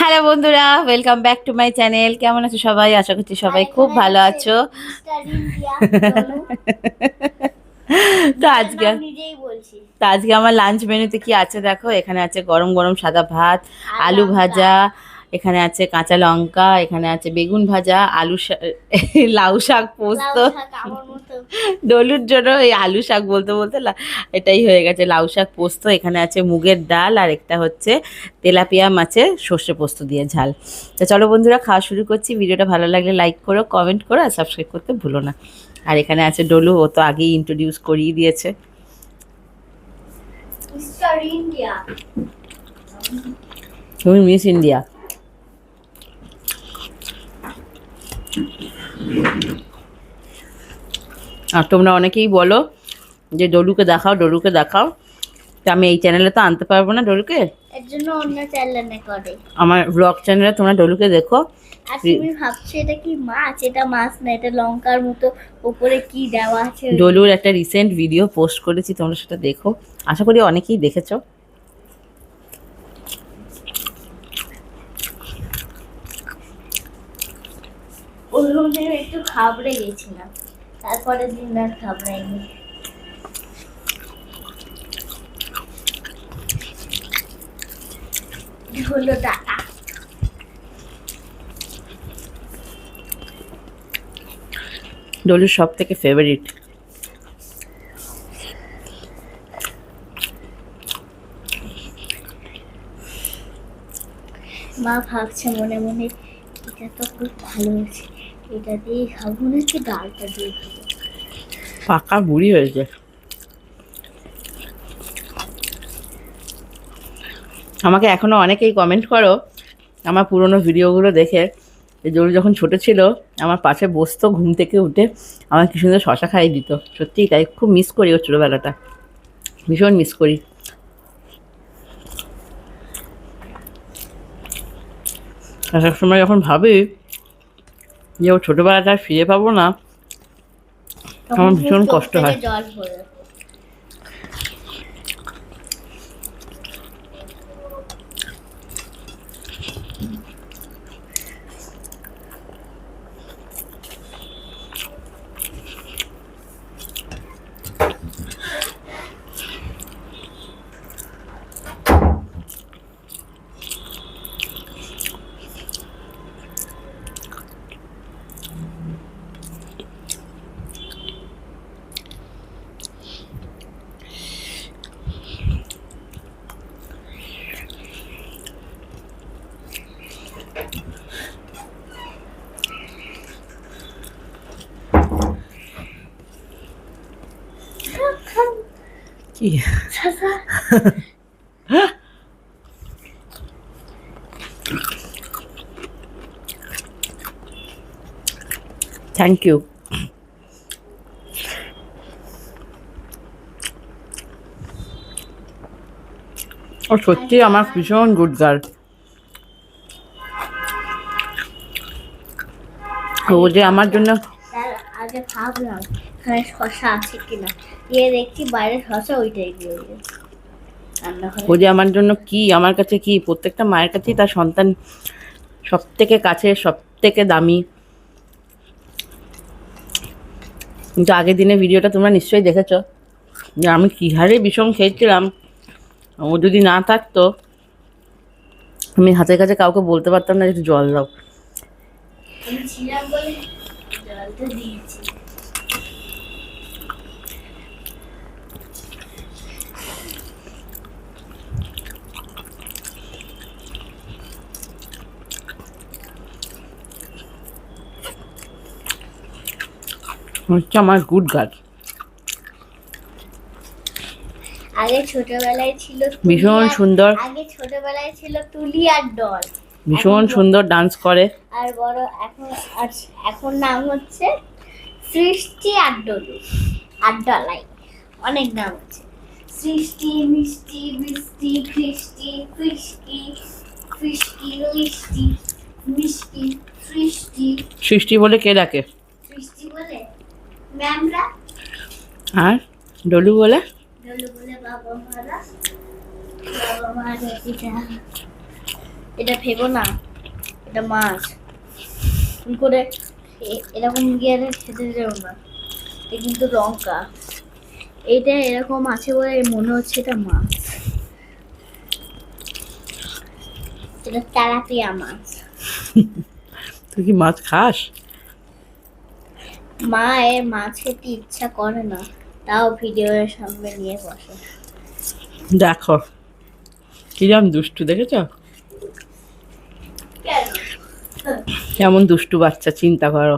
Hello বন্ধুরা, welcome back to my channel. কেমন আছো সবাই? আশা করছি সবাই খুব ভালো আছো। তো আজকে আমার লাঞ্চ মেনুতে কি আছে দেখো। এখানে আছে গরম গরম সাদা ভাত, আলু ভাজা, এখানে আছে কাঁচা লঙ্কা, এখানে আছে বেগুন ভাজা, লাউ শাক পোস্ত। ডলুর জন্য এই আলু শাক বলতে বলতে এটাই হয়ে গেছে, লাউ শাক পোস্ত। এখানে আছে মুগের ডাল, আর একটা হচ্ছে তেলাপিয়া মাছের সর্ষে পোস্ত দিয়ে ঝাল। তো চলো বন্ধুরা, খাওয়া শুরু করছি। ভিডিওটা ভালো লাগলে লাইক করো, কমেন্ট করো, আর সাবস্ক্রাইব করতে ভুলো না। আর এখানে আছে ডলু, ও তো আগেই ইন্ট্রোডিউস করিয়ে দিয়েছে। তুমি মিস ইন্ডিয়া। আর তোমরা অনেকেই বলো যে ডলুকে দেখাও, ডলুকে দেখাও। তো আমি এই চ্যানেলে তো আনতে পারবো না ডলুকে, এর জন্য অন্য চ্যানেলে করে। আমার ব্লগ চ্যানেলে তোমরা ডলুকে দেখো। আর তুমি ভাবছো এটা কি মাছ? এটা মাছ না, এটা লঙ্কার মতো উপরে কি দেওয়া আছে। ডলুর একটা রিসেন্ট ভিডিও পোস্ট করেছি, তোমরা সেটা দেখো। আশা করি অনেকেই দেখেছো। প্রথম দিন একটু ঘাবড়ে গেছিলাম, তারপরে দিন আর ঘাবড়াইনি। হলো ডাটা। ডলুর সব থেকে ফেভারিট। মা ভাবছে মনে মনে, এটা তো খুব ভালো হয়েছে, এটা দিয়ে খাবো নাকি ডালটা দিয়ে খাবো। পাকা বুড়ি হয়েছে। আমাকে এখনো অনেকেই কমেন্ট করো আমার পুরনো ভিডিওগুলো দেখে, যে ডলু যখন ছোট ছিল আমার পাশে বসতো, ঘুম থেকে উঠে আমার কি সুন্দর শশা খাইয়ে দিত। সত্যিই তাই, খুব মিস করি ওর ছোটোবেলাটা, ভীষণ মিস করি। আর সবসময় যখন ভাবি যে ওর ছোটোবেলাটা আর ফিরে পাবো না, আমার ভীষণ কষ্ট হয়। জল পড়ে। কি থ্যাংক ইউ। ও সত্যি আমার ভীষণ গুড গার্ল। ও যে আমার জন্য, তার আগে ভাবলাম এখানে শশা আছে কিনা, গিয়ে দেখছি বাইরে শশা, ওইটাই দিয়ে দিয়েছে। ও যে আমার জন্য কি, আমার কাছে কি, প্রত্যেকটা মায়ের কাছেই তার সন্তান সব থেকে কাছে, সব থেকে দামি। কিন্তু আগের দিনের ভিডিওটা তোমরা নিশ্চয়ই দেখেছো, যে আমি কী হারে বিষম খেয়েছিলাম। ও যদি না থাকতো, আমি হাতের কাছে কাউকে বলতে পারতাম না যে একটু জল দাও। আমি ছিলাম বলে জলটা দিয়েছি। হচ্ছে আমার গুড গার্ল। আগে ছোটবেলায় ছিল ভীষণ সুন্দর, আগে ছোটবেলায় ছিল তুলি আর ডল, ভীষণ সুন্দর ডান্স করে। আর বড় এখন, আর এখন নাম হচ্ছে সৃষ্টি আর ডলু আর ডলাই। অনেক নাম আছে, সৃষ্টি, মিষ্টি, বৃষ্টি, খ্রিস্টি, ফিষ্টি, ফিষ্টি, মিষ্টি, মিষ্টি, সৃষ্টি। সৃষ্টি বলে কে ডাকে? সৃষ্টি বলে ম্যামরা, আর ডলু বলে ডলু বলে বাবা মারা, বাবা মারা পিতা। এটা ভেবো না, এটা মাছ। তুমি করে এরকম গিয়ে খেতে যাও না, এটা কিন্তু লঙ্কা। এটা এরকম আছে বলে মনে হচ্ছে এটা মাছ। এটা তেলাপিয়া মাছ। তুই কি মাছ খাস? মায়ের মাছ খেতে ইচ্ছা করে না, তাও ভিডিওর সামনে নিয়ে বসে। দেখো কিরম দুষ্টু, দেখেছ কেন? কেমন দুষ্টু বাচ্চা, চিন্তা করো।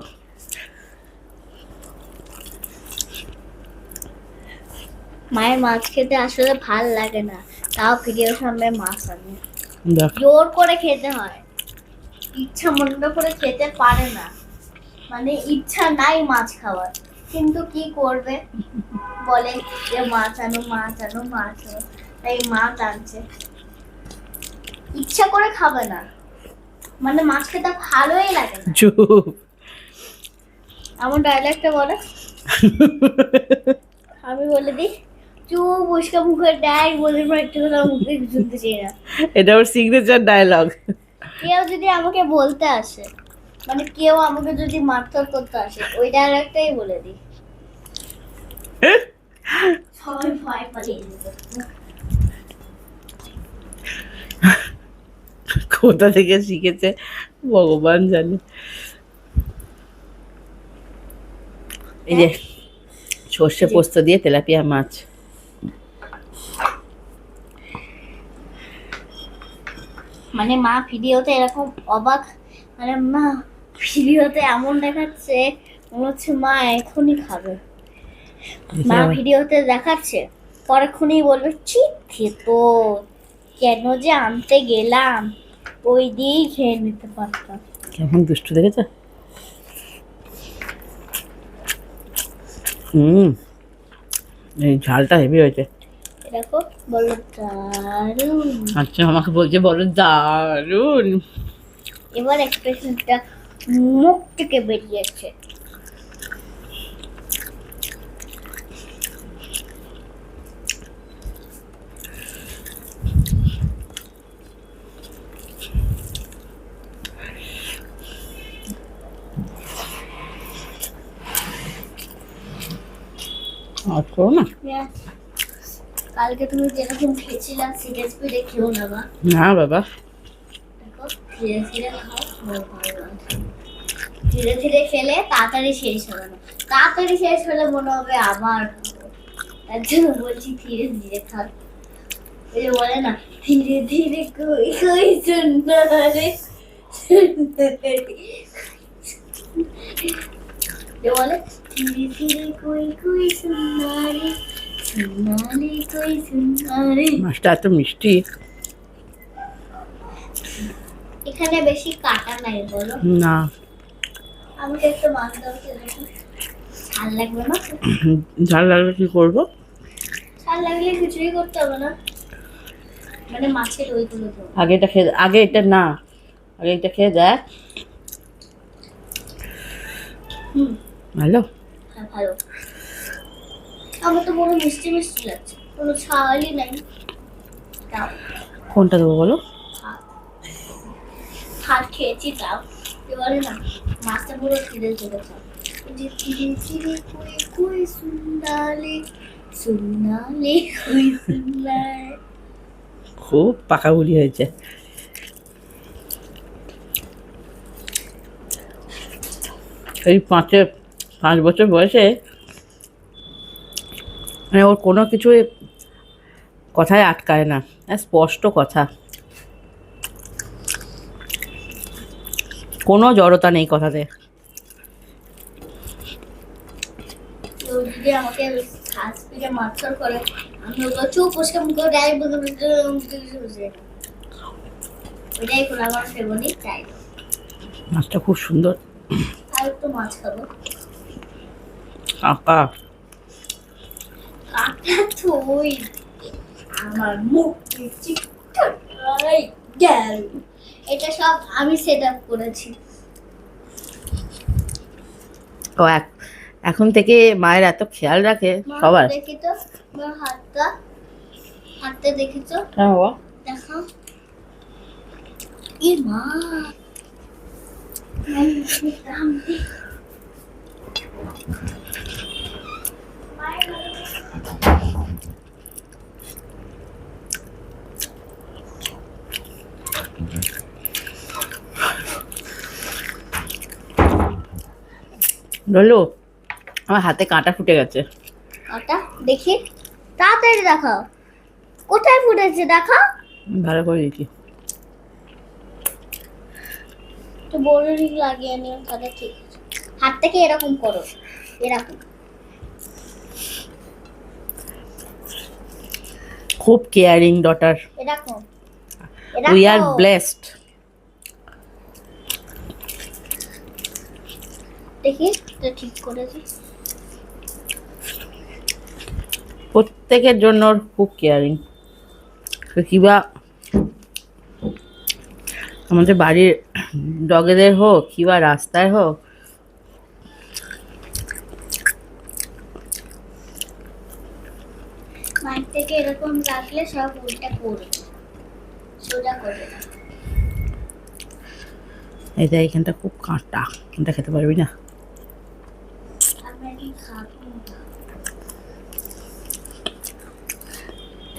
মায়ের মাছ খেতে আসলে ভাল লাগে না, তাও ভিডিওর সামনে মাছ আনে। দেখ জোর করে খেতে হয়, ইচ্ছা মন্দ করে খেতে পারে না। মানে ইচ্ছা নাই মাছ খাওয়ার, কিন্তু কি করবে, বলে যে মাছ আনো মাছ আনো মাছ আনো, তাই মাছ আনছে। ইচ্ছা করে খাবে না, মানে মাছ খেতে ভালোই লাগে না। চুপ। এমন ডায়লগটা বলে, আমি বলে দিই চুপ, উস্কা মুখে ডাইরেক্ট বলে একটু কথা মুখে শুনতে চাই না। এটা ওর সিগনেচার ডায়লগ। কেউ যদি আমাকে বলতে আসে, মানে কেউ আমাকে যদি মারধর করতে আসে, ওই ডায়লগটাই বলে দিই, সবাই ভয় পালিয়ে যেত। কোথা থেকে শিখেছে ভগবান জানে। এই যে সর্ষে পোস্ত দিয়ে তেলাপিয়া মাছ। মানে মা ভিডিওতে এরকম অবাক, মানে মা ভিডিওতে এমন দেখাচ্ছে মনে হচ্ছে মা এখনই খাবে। মা ভিডিওতে দেখাচ্ছে, পরেক্ষণেই বলবে ঠিক তো, কেন যে আনতে গেলাম, ওই দিয়েই খেয়ে নিতে পারতাম। কেমন দুষ্টু, দেখেছ? হুম, এই ঝালটা হেভি হয়েছে। দেখো, বলো দারুন। আচ্ছা আমাকে বলছে বলো দারুন। এবার এক্সপ্রেশনটা মুখ থেকে বেরিয়েছে। অফ করো না। কালকে তুমি যেরকম খেয়েছিলাম সিরিয়াস স্পিডে খেও না মা। না বাবা, দেখো ধীরে ধীরে খাও, তোমার ভালো লাগবে। ধীরে ধীরে খেলে তাড়াতাড়ি শেষ হবে না, তাড়াতাড়ি শেষ হলে মনে হবে আবার খাবো। তার জন্য বলছি ধীরে ধীরে খাও। ওই যে বলে না, ধীরে ধীরে কই কই সুন্দরে, যে বলে ধীরে ধীরে কই কই সুন্দরে, সুন্দরে কই সুন্দরে। মাছটা এত মিষ্টি। এখানে বেশি কাটা নাই বলো, না, আমাকে একটু মাছ দাও তো দেখো। ঝাল লাগবে না? ঝাল লাগলে কি করবো? ঝাল লাগলে কিছুই করতে হবে না, মানে মাছের ওইগুলো তো। আগে এটা খেয়ে, আগে এটা না, আগে এটা খেয়ে দেখ। হুম, ভালো। হ্যাঁ ভালো। আমার তো পুরো মিষ্টি মিষ্টি লাগছে, কোনো ঝালই নাই। দাও কোনটা দেবো বলো? ভাত, ভাত খেয়েছি তাও বলে না, মাছটা পুরো ধীরে ধীরে খাও। এই যে ধীরে ধীরে কই কই সুন্দরে, সুন্দরে কই সুন্দরে। খুব পাকা বুড়ি হয়েছে। এই 5 বছর বয়সে মানে ওর কোনো কিছুই কথায় আটকায় না, স্পষ্ট কথা, কোনো জড়তা নেই কথাতে। কেউ যদি আমাকে শ্বাস থেকে মারধর করে, আমি ওগুলো চুপ বসে মুখে ডাইরেক্ট ওইটাই করে আমার ফেভারিট তাই। মাছটা খুব সুন্দর। আর একটু মাছ খাবো। কাকা কাটা তো ওই আমার মুখে চিপটাই গেল। এটা সব আমি সেট আপ করেছি। ও এখন থেকে মায়ের এত খেয়াল রাখে মা, সবার। দেখি তো আমার হাতটা, হাতটা দেখি তো, হ্যাঁ বাবা, দেখো ই মা রাম দি বললো আমার হাতে কাঁটা ফুটে গেছে। ওটা দেখি, তাড়াতাড়ি দেখাও, কোথায় ফুটেছে দেখাও। ভালো করে দিচ্ছি। তো বড় রিং লাগিয়ে নিও, তাহলে ঠিক আছে। হাত থেকে এরকম করো, এরকম। খুব কেয়ারিং ডটার, এরকম উই আর ব্লেসড। দেখি তো ঠিক করেছি। প্রত্যেকের জন্য ওর খুব কেয়ারিং। কিবা আমাদের বাড়ির ডগেদের হোক কিবা রাস্তায় হোক, মাইক থেকে এরকম রাখলে সব উল্টা পড়বে, সোজা করবে না। এই যে এইখানটা খুব কাঁটা, এটা খেতে পারবি না। আমি কি খাবো না।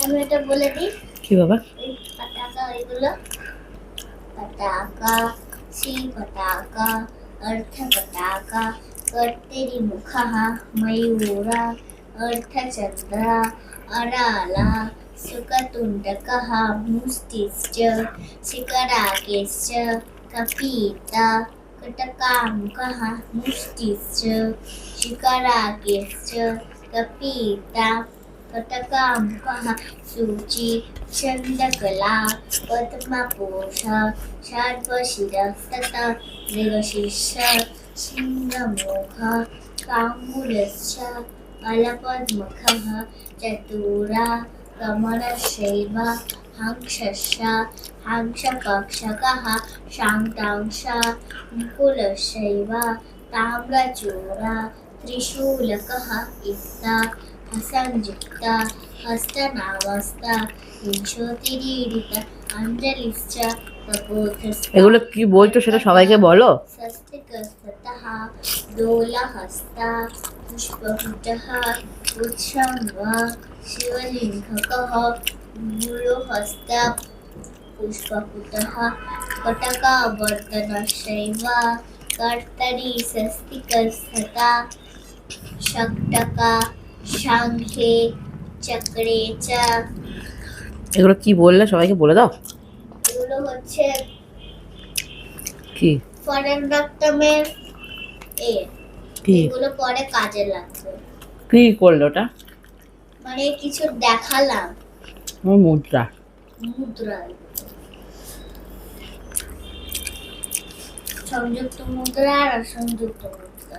আমি এটা বলে দিই, কি বাবা? এই पटाखा এগুলো पटाखा सी पटाखा अर्थ पटाखा कर्तेरी मुखः मयूरा अर्थचंद्रा अराला सुकतुण्डकः मुष्टिश्च शिखराकेश्च कपीता कटकामुकः मुष्टिश्च शिखराकेश्च कपीता कटकामुकः सूची चंद्रकला पद्मपोष शार्पशिरस्तथा मृगशीर्ष सिंहमुख काङ्गुलश्च अलपद्मुखः चतुरा कमलशैव हंसश्च हंसपक्षकः शान्तांश मुकुलशैव ताम्रचूरा त्रिशूलकः इत्ता हसंयुक्ता हस्तनामस्ता विंशतिरीडित अंजलिश्च कपोतश्च এগুলো কি বলছো সেটা সবাইকে বলো। स्वस्तिकस्ततः दोलहस्ता पुष्पपुटः उत्सङ्गा शिवलिङ्गकः मूलहस्ता पुष्पपुटः कटकावर्तनशैव कर्तरी स्वस्तिकस्तथा षट्का शंखे चक्रे च। এগুলো কি বললে সবাইকে বলে দাও। এগুলো হচ্ছে কি ফরেন রক্তমের এ, কি এগুলো পরে কাজে লাগবে। কি করলো ওটা? মানে কিছু দেখালাম, ও মুদ্রা। মুদ্রা, সংযুক্ত মুদ্রা আর অসংযুক্ত মুদ্রা।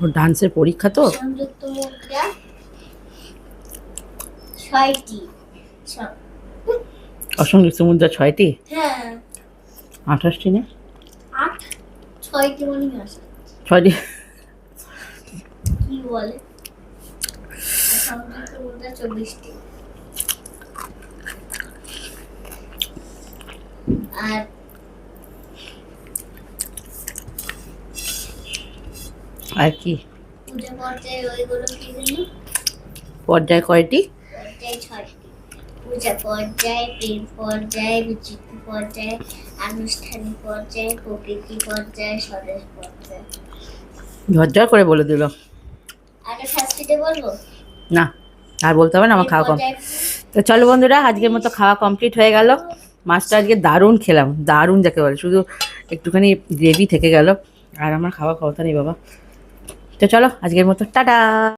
ও ডান্সের পরীক্ষা তো। সংযুক্ত মুদ্রা 6টি। অসংযুক্ত মুদ্রা 6টি, হ্যাঁ 28টি না 8 6টি মনে আছে। 6টি কি বলে সংযুক্ত মুদ্রা 24টি। আর আর কি পূজা পর্যায়ে ওইগুলো কি জানি, পর্যায় কয়টি? পর্যায় 6টি। পূজা পর্যায়, প্রেম পর্যায়, বিচিত্র পর্যায়, আনুষ্ঠানিক পর্যায়, প্রকৃতি পর্যায়, স্বদেশ পর্যায়। ঝরঝর করে বলে দিল। আগে ফার্স্টে বলবো না আর বলতে হবে না, আমার খাওয়া কম। পর্যায় তো চলো বন্ধুরা, আজকের মতো খাওয়া কমপ্লিট হয়ে গেল। মাছটা আজকে দারুণ খেলাম, দারুণ যাকে বলে, শুধু একটুখানি গ্রেভি থেকে গেল, আর আমার খাওয়া কথা নেই বাবা। তো চলো আজকের মতো টাটা।